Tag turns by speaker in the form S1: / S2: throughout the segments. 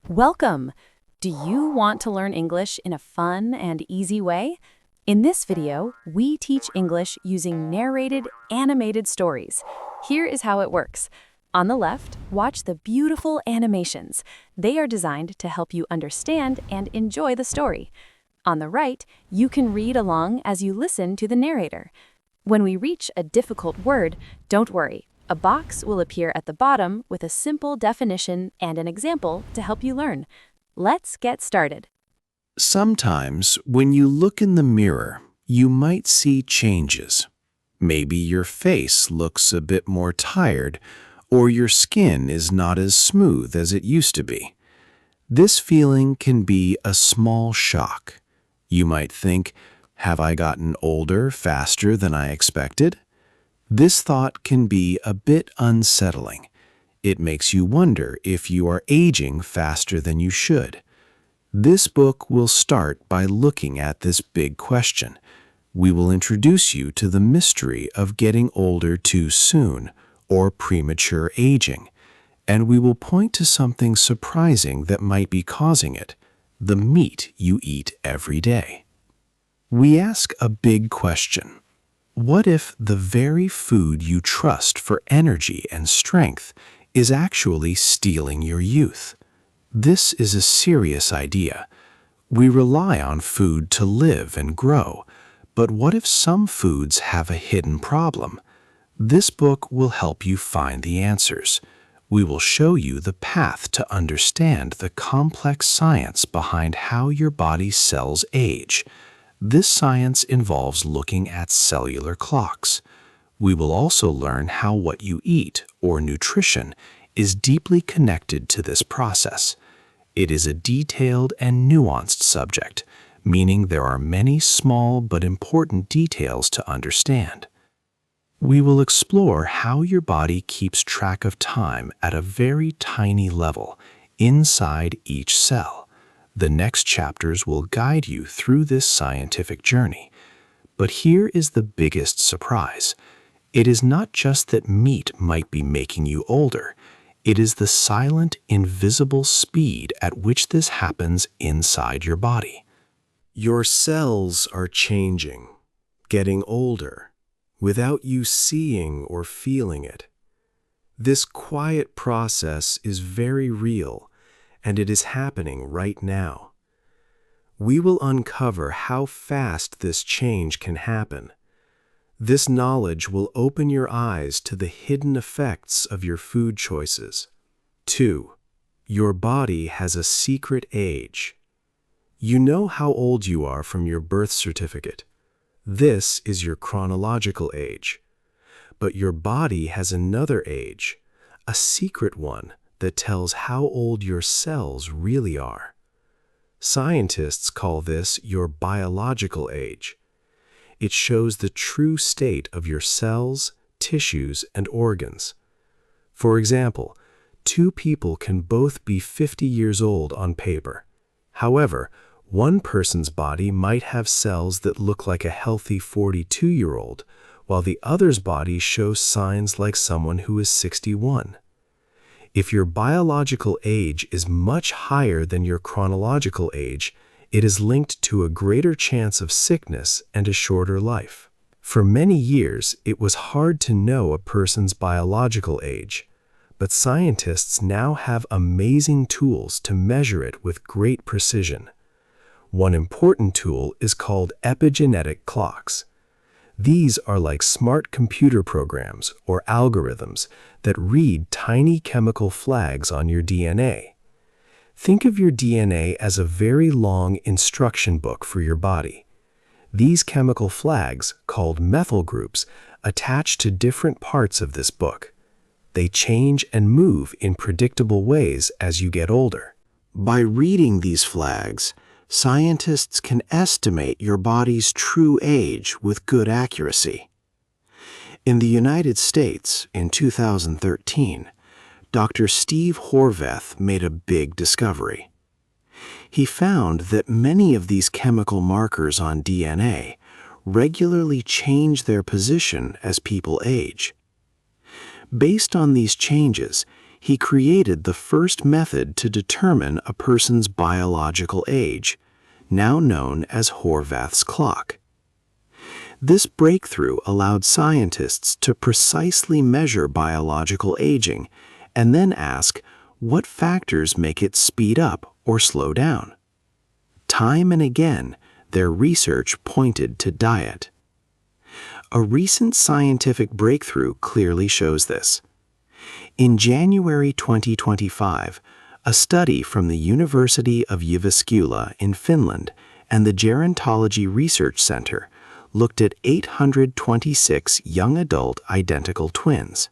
S1: Welcome! Do you want to learn English in a fun and easy way? In this video, we teach English using narrated, animated stories. Here is how it works. On the left, watch the beautiful animations. They are designed to help you understand and enjoy the story. On the right, you can read along as you listen to the narrator. When we reach a difficult word, don't worry. A box will appear at the bottom with a simple definition and an example to help you learn. Let's get started.
S2: Sometimes, when you look in the mirror, you might see changes. Maybe your face looks a bit more tired, or your skin is not as smooth as it used to be. This feeling can be a small shock. You might think, have I gotten older faster than I expected? This thought can be a bit unsettling. It makes you wonder if you are aging faster than you should. This book will start by looking at this big question. We will introduce you to the mystery of getting older too soon or premature aging, and we will point to something surprising that might be causing it: the meat you eat every day. We ask a big question. What if the very food you trust for energy and strength is actually stealing your youth? This is a serious idea. We rely on food to live and grow, but what if some foods have a hidden problem? This book will help you find the answers. We will show you the path to understand the complex science behind how your body's cells age. This science involves looking at cellular clocks. We will also learn how what you eat, or nutrition, is deeply connected to this process. It is a detailed and nuanced subject, meaning there are many small but important details to understand. We will explore how your body keeps track of time at a very tiny level, inside each cell. The next chapters will guide you through this scientific journey. But here is the biggest surprise. It is not just that meat might be making you older. It is the silent, invisible speed at which this happens inside your body. Your cells are changing, getting older, without you seeing or feeling it. This quiet process is very real, and it is happening right now. We will uncover how fast this change can happen. This knowledge will open your eyes to the hidden effects of your food choices. 2. Your body has a secret age. You know how old you are from your birth certificate. This is your chronological age. But your body has another age, a secret one, that tells how old your cells really are. Scientists call this your biological age. It shows the true state of your cells, tissues, and organs. For example, two people can both be 50 years old on paper. However, one person's body might have cells that look like a healthy 42-year-old, while the other's body shows signs like someone who is 61. If your biological age is much higher than your chronological age, it is linked to a greater chance of sickness and a shorter life. For many years, it was hard to know a person's biological age, but scientists now have amazing tools to measure it with great precision. One important tool is called epigenetic clocks. These are like smart computer programs or algorithms that read tiny chemical flags on your DNA. Think of your DNA as a very long instruction book for your body. These chemical flags, called methyl groups, attach to different parts of this book. They change and move in predictable ways as you get older. By reading these flags, scientists can estimate your body's true age with good accuracy. In the United States, in 2013, Dr. Steve Horvath made a big discovery. He found that many of these chemical markers on DNA regularly change their position as people age. Based on these changes, He created the first method to determine a person's biological age, now known as Horvath's clock. This breakthrough allowed scientists to precisely measure biological aging and then ask what factors make it speed up or slow down. Time and again, their research pointed to diet. A recent scientific breakthrough clearly shows this. In January 2025, a study from the University of Jyväskylä in Finland and the Gerontology Research Center looked at 826 young adult identical twins.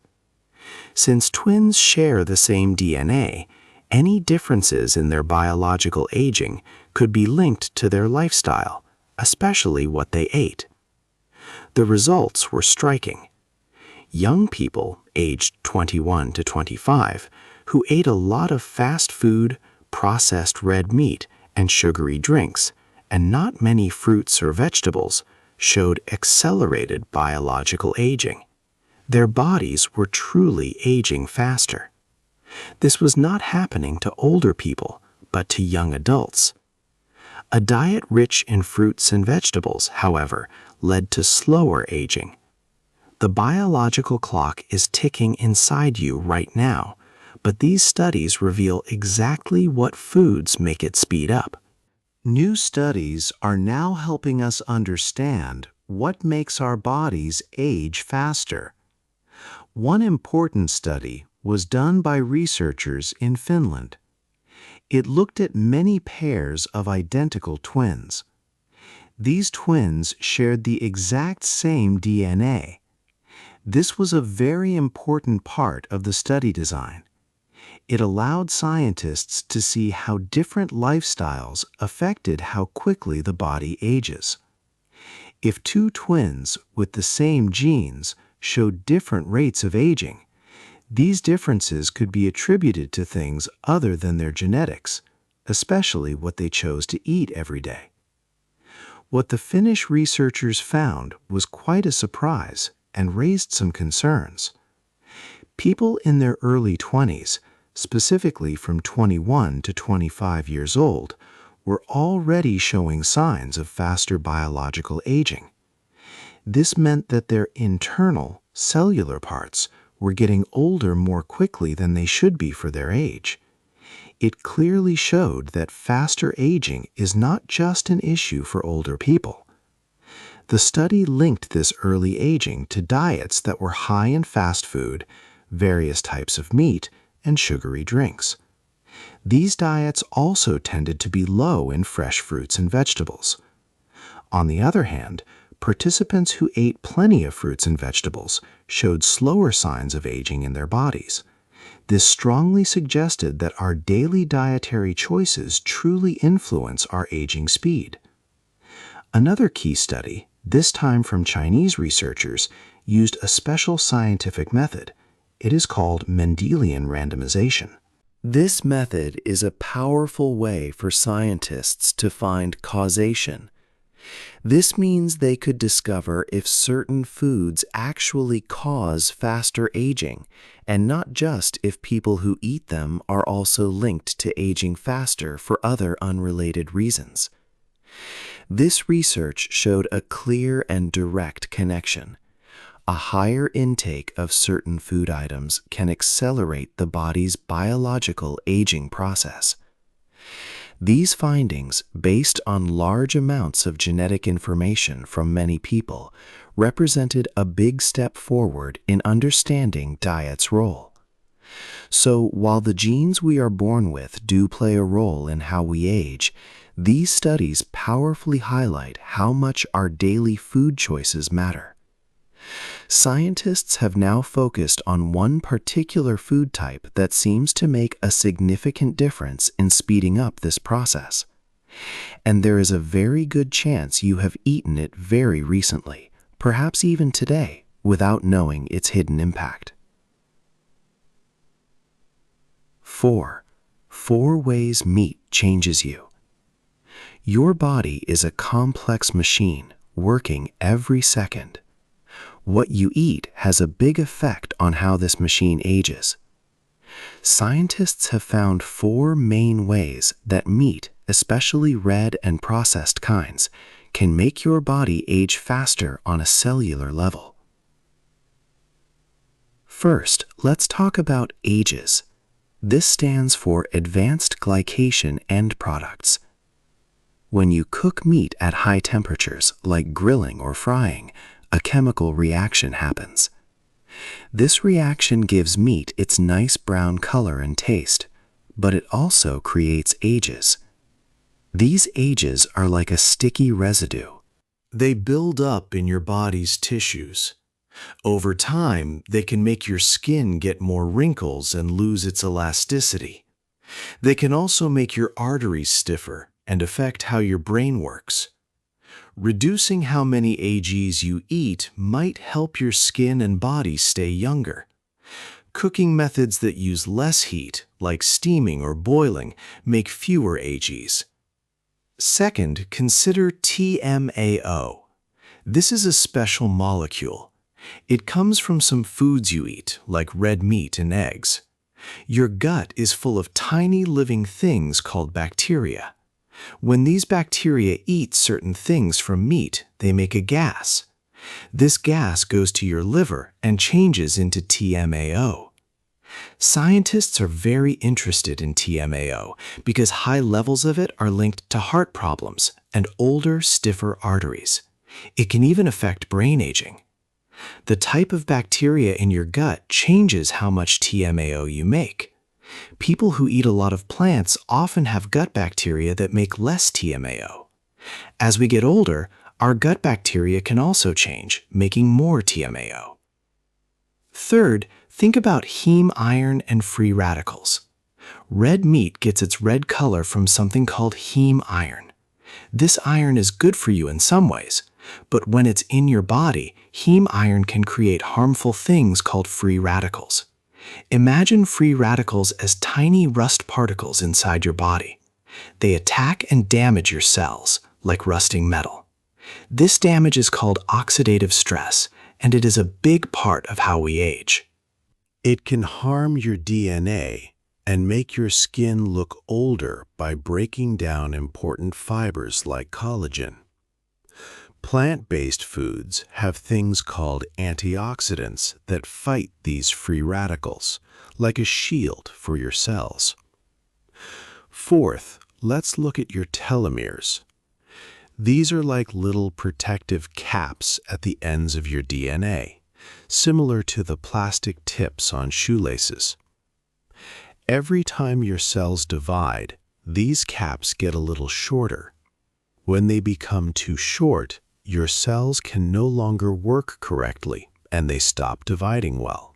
S2: Since twins share the same DNA, any differences in their biological aging could be linked to their lifestyle, especially what they ate. The results were striking. Young people, aged 21 to 25, who ate a lot of fast food, processed red meat, and sugary drinks, and not many fruits or vegetables, showed accelerated biological aging. Their bodies were truly aging faster. This was not happening to older people, but to young adults. A diet rich in fruits and vegetables, however, led to slower aging. The biological clock is ticking inside you right now, but these studies reveal exactly what foods make it speed up. New studies are now helping us understand what makes our bodies age faster. One important study was done by researchers in Finland. It looked at many pairs of identical twins. These twins shared the exact same DNA. This was a very important part of the study design. It allowed scientists to see how different lifestyles affected how quickly the body ages. If two twins with the same genes showed different rates of aging, these differences could be attributed to things other than their genetics, especially what they chose to eat every day. What the Finnish researchers found was quite a surprise and raised some concerns. People in their early 20s, specifically from 21 to 25 years old, were already showing signs of faster biological aging. This meant that their internal, cellular parts were getting older more quickly than they should be for their age. It clearly showed that faster aging is not just an issue for older people. The study linked this early aging to diets that were high in fast food, various types of meat, and sugary drinks. These diets also tended to be low in fresh fruits and vegetables. On the other hand, participants who ate plenty of fruits and vegetables showed slower signs of aging in their bodies. This strongly suggested that our daily dietary choices truly influence our aging speed. Another key study, this time from Chinese researchers, used a special scientific method. It is called Mendelian randomization. This method is a powerful way for scientists to find causation. This means they could discover if certain foods actually cause faster aging, and not just if people who eat them are also linked to aging faster for other unrelated reasons. This research showed a clear and direct connection. A higher intake of certain food items can accelerate the body's biological aging process. These findings, based on large amounts of genetic information from many people, represented a big step forward in understanding diet's role. So, while the genes we are born with do play a role in how we age, these studies powerfully highlight how much our daily food choices matter. Scientists have now focused on one particular food type that seems to make a significant difference in speeding up this process. And there is a very good chance you have eaten it very recently, perhaps even today, without knowing its hidden impact. 4. 4 ways meat changes you. Your body is a complex machine working every second. What you eat has a big effect on how this machine ages. Scientists have found 4 main ways that meat, especially red and processed kinds, can make your body age faster on a cellular level. First, let's talk about AGEs. This stands for Advanced Glycation End Products. When you cook meat at high temperatures, like grilling or frying, a chemical reaction happens. This reaction gives meat its nice brown color and taste, but it also creates AGEs. These AGEs are like a sticky residue. They build up in your body's tissues. Over time, they can make your skin get more wrinkles and lose its elasticity. They can also make your arteries stiffer and affect how your brain works. Reducing how many AGs you eat might help your skin and body stay younger. Cooking methods that use less heat, like steaming or boiling, make fewer AGs. Second, consider TMAO. This is a special molecule. It comes from some foods you eat, like red meat and eggs. Your gut is full of tiny living things called bacteria. When these bacteria eat certain things from meat, they make a gas. This gas goes to your liver and changes into TMAO. Scientists are very interested in TMAO because high levels of it are linked to heart problems and older, stiffer arteries. It can even affect brain aging. The type of bacteria in your gut changes how much TMAO you make. People who eat a lot of plants often have gut bacteria that make less TMAO. As we get older, our gut bacteria can also change, making more TMAO. Third, think about heme iron and free radicals. Red meat gets its red color from something called heme iron. This iron is good for you in some ways, but when it's in your body, heme iron can create harmful things called free radicals. Imagine free radicals as tiny rust particles inside your body. They attack and damage your cells, like rusting metal. This damage is called oxidative stress, and it is a big part of how we age. It can harm your DNA and make your skin look older by breaking down important fibers like collagen. Plant-based foods have things called antioxidants that fight these free radicals, like a shield for your cells. Fourth, let's look at your telomeres. These are like little protective caps at the ends of your DNA, similar to the plastic tips on shoelaces. Every time your cells divide, these caps get a little shorter. When they become too short, your cells can no longer work correctly and they stop dividing well.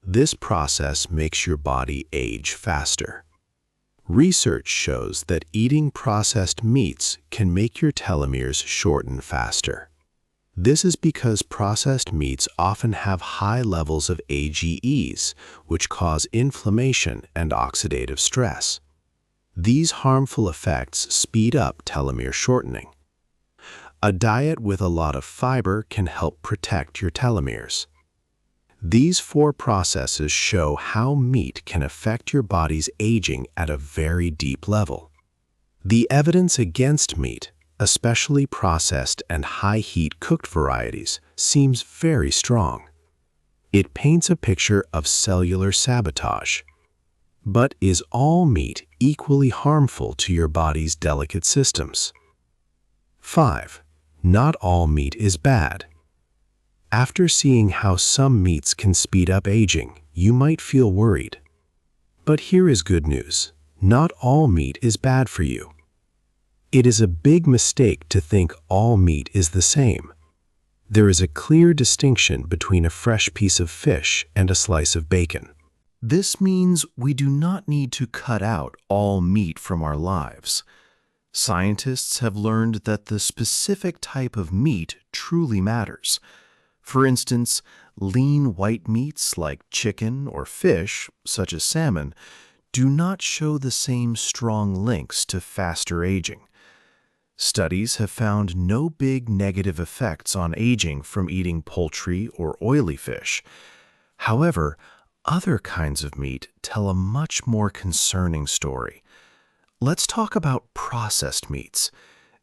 S2: This process makes your body age faster. Research shows that eating processed meats can make your telomeres shorten faster. This is because processed meats often have high levels of AGEs, which cause inflammation and oxidative stress. These harmful effects speed up telomere shortening. A diet with a lot of fiber can help protect your telomeres. These 4 processes show how meat can affect your body's aging at a very deep level. The evidence against meat, especially processed and high-heat cooked varieties, seems very strong. It paints a picture of cellular sabotage. But is all meat equally harmful to your body's delicate systems? 5. Not all meat is bad. After seeing how some meats can speed up aging, you might feel worried. But here is good news. Not all meat is bad for you. It is a big mistake to think all meat is the same. There is a clear distinction between a fresh piece of fish and a slice of bacon. This means we do not need to cut out all meat from our lives. Scientists have learned that the specific type of meat truly matters. For instance, lean white meats like chicken or fish, such as salmon, do not show the same strong links to faster aging. Studies have found no big negative effects on aging from eating poultry or oily fish. However, Other kinds of meat tell a much more concerning story. Let's talk about processed meats.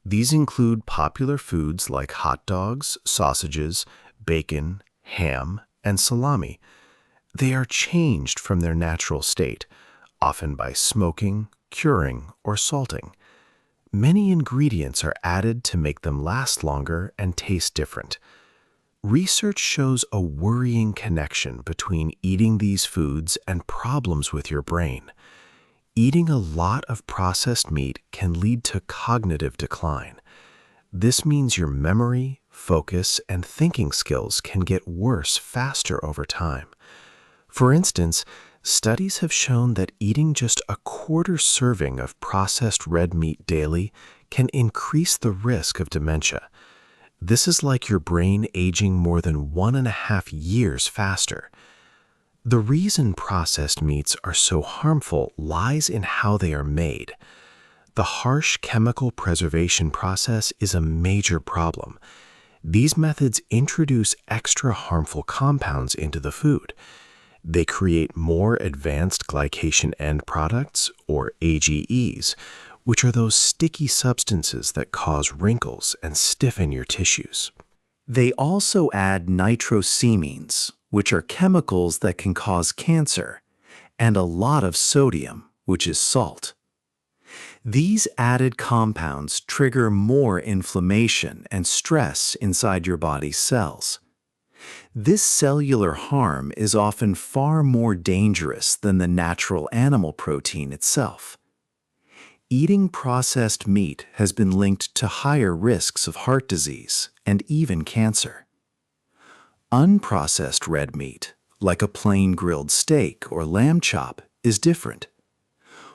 S2: These include popular foods like hot dogs, sausages, bacon, ham, and salami. They are changed from their natural state, often by smoking, curing, or salting. Many ingredients are added to make them last longer and taste different. Research shows a worrying connection between eating these foods and problems with your brain. Eating a lot of processed meat can lead to cognitive decline. This means your memory, focus, and thinking skills can get worse faster over time. For instance, studies have shown that eating just a quarter serving of processed red meat daily can increase the risk of dementia. This is like your brain aging more than 1.5 years faster. The reason processed meats are so harmful lies in how they are made. The harsh chemical preservation process is a major problem. These methods introduce extra harmful compounds into the food. They create more advanced glycation end products, or AGEs, which are those sticky substances that cause wrinkles and stiffen your tissues. They also add nitrosamines, which are chemicals that can cause cancer, and a lot of sodium, which is salt. These added compounds trigger more inflammation and stress inside your body's cells. This cellular harm is often far more dangerous than the natural animal protein itself. Eating processed meat has been linked to higher risks of heart disease and even cancer. Unprocessed red meat, like a plain grilled steak or lamb chop, is different.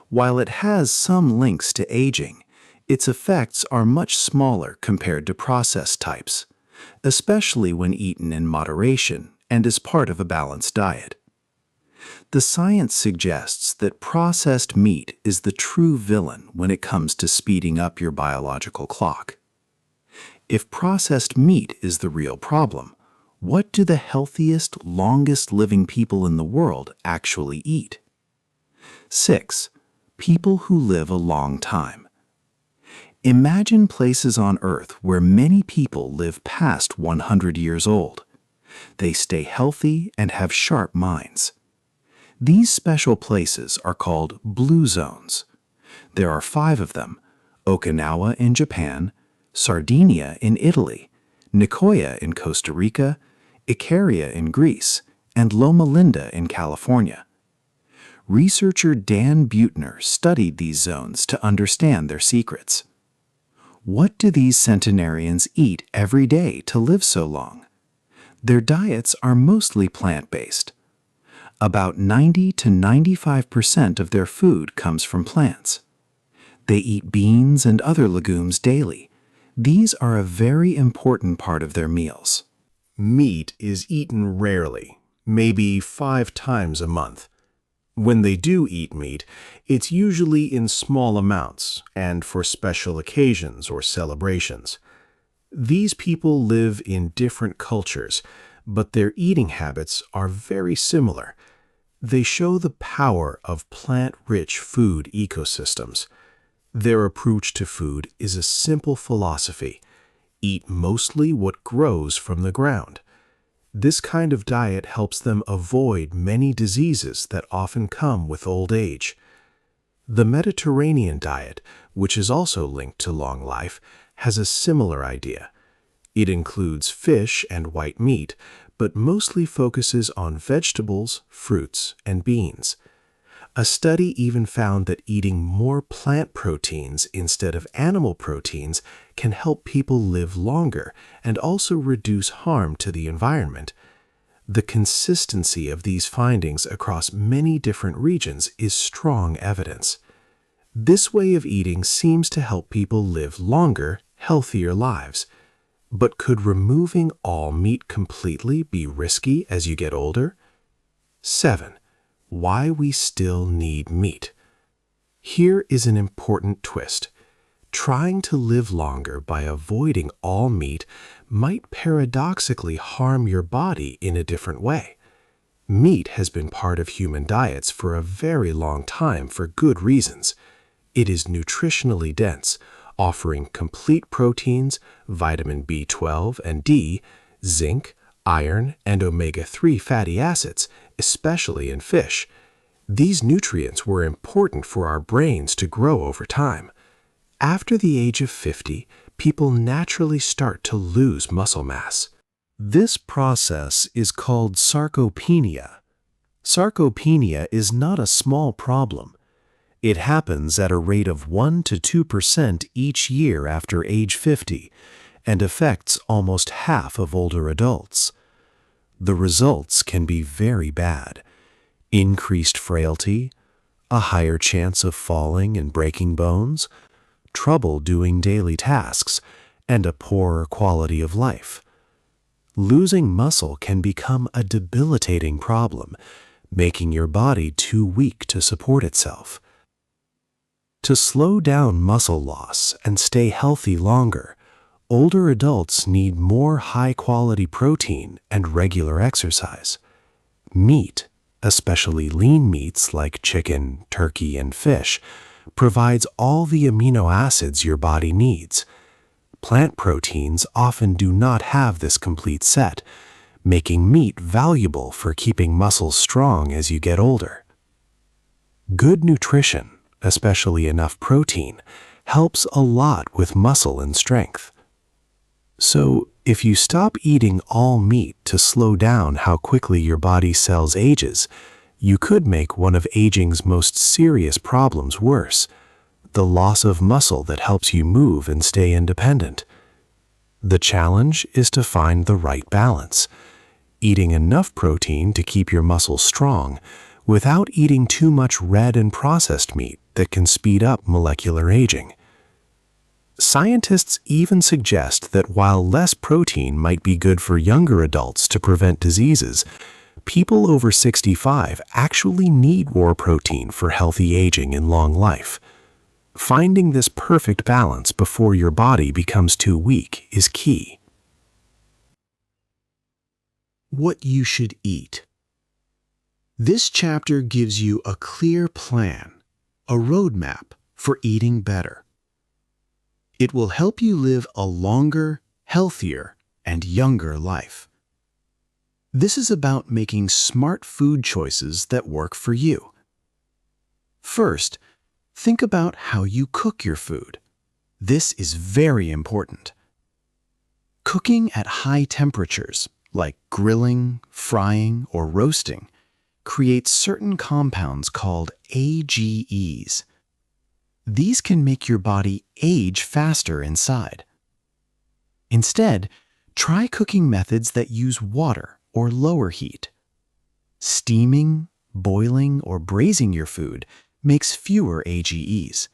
S2: While it has some links to aging, its effects are much smaller compared to processed types, especially when eaten in moderation and as part of a balanced diet. The science suggests that processed meat is the true villain when it comes to speeding up your biological clock. If processed meat is the real problem, what do the healthiest, longest-living people in the world actually eat? 6. People who live a long time. Imagine places on Earth where many people live past 100 years old. They stay healthy and have sharp minds. These special places are called blue zones. There are 5 of them: Okinawa in Japan, Sardinia in Italy, Nicoya in Costa Rica, Icaria in Greece, and Loma Linda in California. Researcher Dan Buettner studied these zones to understand their secrets. What do these centenarians eat every day to live so long? Their diets are mostly plant-based. About 90 to 95% of their food comes from plants. They eat beans and other legumes daily. These are a very important part of their meals. Meat is eaten rarely, maybe 5 times a month. When they do eat meat, it's usually in small amounts and for special occasions or celebrations. These people live in different cultures, but their eating habits are very similar. They show the power of plant-rich food ecosystems. Their approach to food is a simple philosophy: eat mostly what grows from the ground. This kind of diet helps them avoid many diseases that often come with old age. The Mediterranean diet, which is also linked to long life, has a similar idea. It includes fish and white meat, but mostly focuses on vegetables, fruits, and beans. A study even found that eating more plant proteins instead of animal proteins can help people live longer and also reduce harm to the environment. The consistency of these findings across many different regions is strong evidence. This way of eating seems to help people live longer, healthier lives. But could removing all meat completely be risky as you get older? 7. Why we still need meat. Here is an important twist. Trying to live longer by avoiding all meat might paradoxically harm your body in a different way.
S3: Meat has been part of human diets for a very long time for good reasons. It is nutritionally dense, offering complete proteins, vitamin B12 and D, zinc, iron, and omega-3 fatty acids, especially in fish. These nutrients were important for our brains to grow over time. After the age of 50, people naturally start to lose muscle mass.
S2: This process is called sarcopenia. Sarcopenia is not a small problem. It happens at a rate of 1 to 2% each year after age 50 and affects almost half of older adults. The results can be very bad. Increased frailty, a higher chance of falling and breaking bones, trouble doing daily tasks, and a poorer quality of life. Losing muscle can become a debilitating problem, making your body too weak to support itself. To slow down muscle loss and stay healthy longer, older adults need more high-quality protein and regular exercise. Meat, especially lean meats like chicken, turkey, and fish, provides all the amino acids your body needs. Plant proteins often do not have this complete set, making meat valuable for keeping muscles strong as you get older. Good nutrition, especially enough protein, helps a lot with muscle and strength. So, if you stop eating all meat to slow down how quickly your body cells ages, you could make one of aging's most serious problems worse: the loss of muscle that helps you move and stay independent. The challenge is to find the right balance, eating enough protein to keep your muscles strong without eating too much red and processed meat that can speed up molecular aging. Scientists even suggest that while less protein might be good for younger adults to prevent diseases, people over 65 actually need more protein for healthy aging and long life. Finding this perfect balance before your body becomes too weak is key.
S4: What you should eat. This chapter gives you a clear plan, a roadmap for eating better. It will help you live a longer, healthier, and younger life. This is about making smart food choices that work for you. First, think about how you cook your food. This is very important. Cooking at high temperatures, like grilling, frying, or roasting, creates certain compounds called AGEs. These can make your body age faster inside. Instead, try cooking methods that use water or lower heat. Steaming, boiling, or braising your food makes fewer AGEs.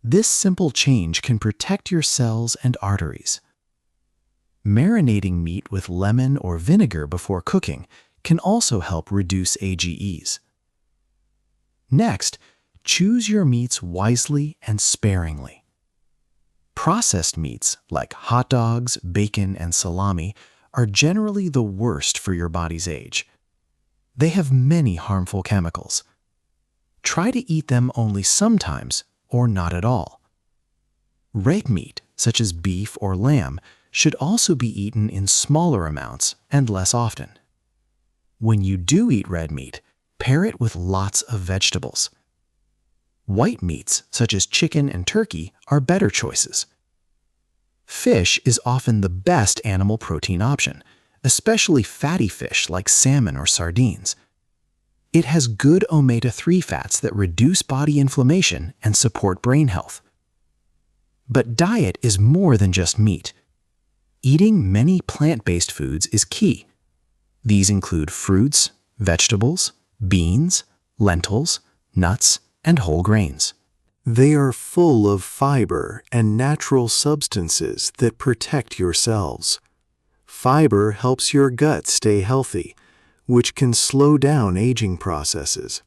S4: This simple change can protect your cells and arteries. Marinating meat with lemon or vinegar before cooking can also help reduce AGEs. Next, choose your meats wisely and sparingly. Processed meats like hot dogs, bacon, and salami are generally the worst for your body's age. They have many harmful chemicals. Try to eat them only sometimes or not at all. Red meat, such as beef or lamb, should also be eaten in smaller amounts and less often. When you do eat red meat, pair it with lots of vegetables. White meats, such as chicken and turkey, are better choices. Fish is often the best animal protein option, especially fatty fish like salmon or sardines. It has good omega-3 fats that reduce body inflammation and support brain health. But diet is more than just meat. Eating many plant-based foods is key. These include fruits, vegetables, beans, lentils, nuts, and whole grains.
S3: They are full of fiber and natural substances that protect your cells. Fiber helps your gut stay healthy, which can slow down aging processes.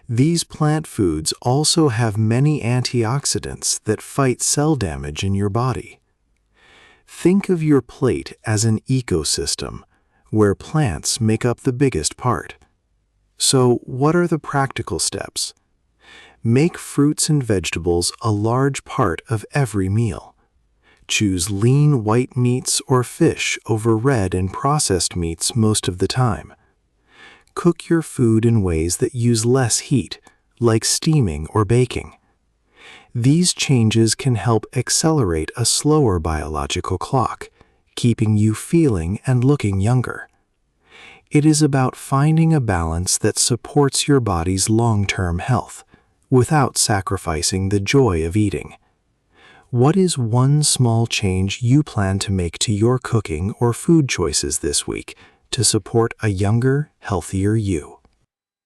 S3: These plant foods also have many antioxidants that fight cell damage in your body. Think of your plate as an ecosystem, where plants make up the biggest part. So, what are the practical steps? Make fruits and vegetables a large part of every meal. Choose lean white meats or fish over red and processed meats most of the time. Cook your food in ways that use less heat, like steaming or baking. These changes can help accelerate a slower biological clock, keeping you feeling and looking younger. It is about finding a balance that supports your body's long-term health, without sacrificing the joy of eating. What is one small change you plan to make to your cooking or food choices this week to support a younger, healthier you?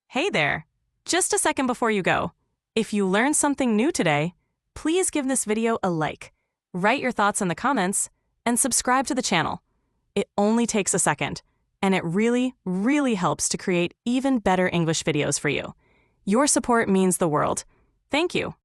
S5: Hey there! Just a second before you go. If you learned something new today, please give this video a like, write your thoughts in the comments, and subscribe to the channel. It only takes a second, and it really, really helps to create even better English videos for you. Your support means the world. Thank you.